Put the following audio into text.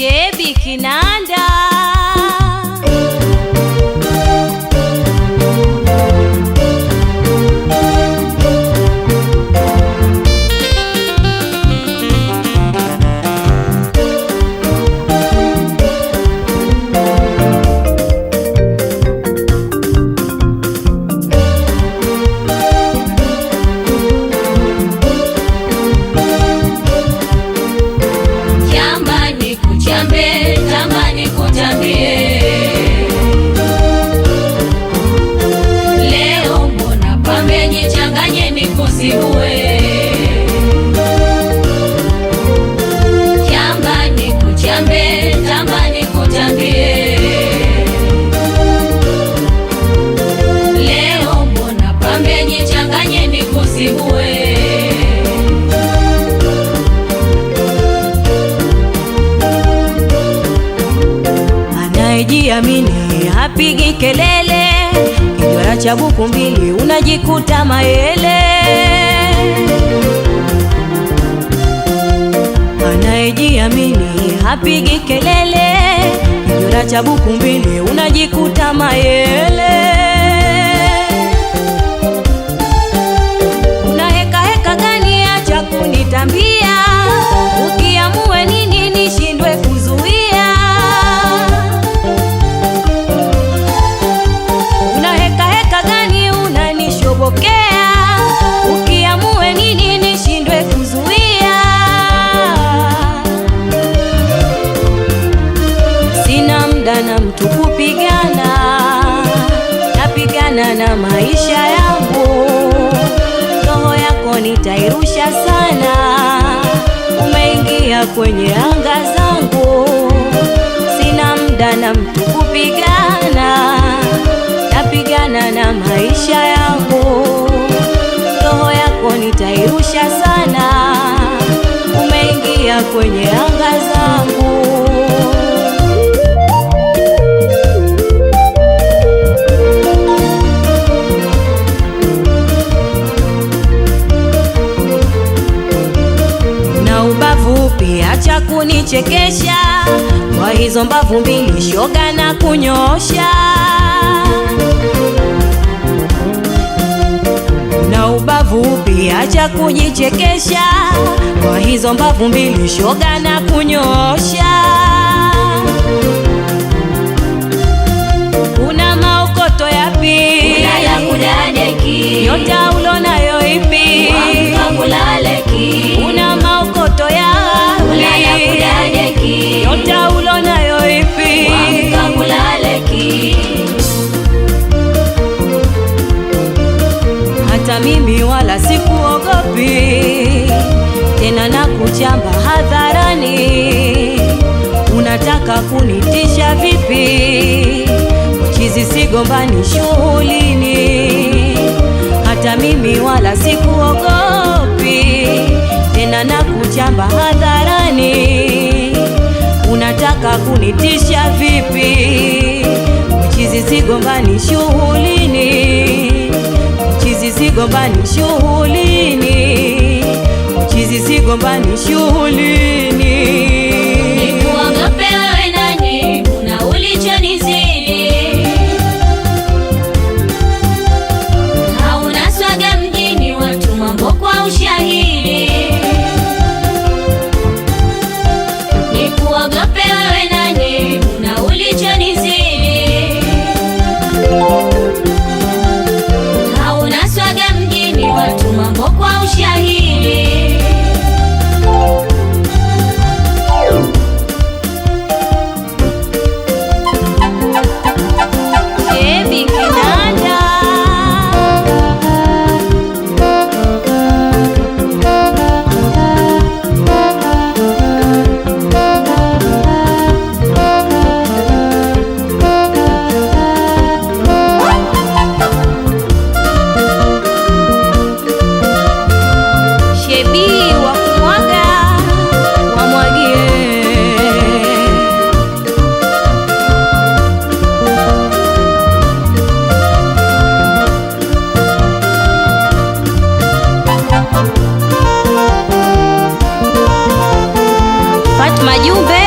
Shebi Kinanda. Tamani kutambie, leo mbona pambe nichanganye nikusigue. Kiamba nikuchambe, tamani kutambie, leo mbona pambe nichanganye nikusigue. Jiamini hapigi kelele, kijwara cha buku mbili unajikuta mayele. Anayejiamini hapigi kelele, kijwara cha buku mbili unajikuta mayele. Una heka heka gani? Acha kunitambia, ukiamue nini nishindwe kuzuia. Ukiamue nini nishindwe kuzuia. Sina muda na mtu kupigana, napigana na maisha yangu. Roho yako nitairusha sana, umeingia kwenye anga zangu. Sina muda na mtu kupigana, napigana na maisha yangu. Roho yako nitairusha sana, umeingia kwenye anga zangu. Na ubavu upi? Acha kunichekesha, kwa hizo mbavu mbili shoga na kunyosha. Na ubavu upi? Acha kujichekesha, kwa hizo mbavu mbili shoga na kunyosha. Una maokoto yapi? Ulala kudadeki, nyota ulonayo ipi? Kulaleki. Una maokoto yapi? Ulala kudadeki, nyota ulonayo ipi? Kulaleki. Hata mimi wala sikuogopi tena, na kuchamba hadharani. Unataka kunitisha vipi? Uchizi sigombani shughulini. Hata mimi wala sikuogopi tena, na kuchamba hadharani. Unataka kunitisha vipi? Uchizi sigombani shughulini. Uchizi sigombani shughulini. Uchizi sigombani shughulini. Nikuogope wewe nani? Una ulichonizidi. Hauna swaga mjini, watu mambo kwa ushahidi. Nikuogope wewe nani? Una ulichonizidi. Hauna swaga mjini, watu mambo kwa ushahidi. Shebi Kinanda. Shebi wa kumwaga, wamwagie. Fatma Jumbe.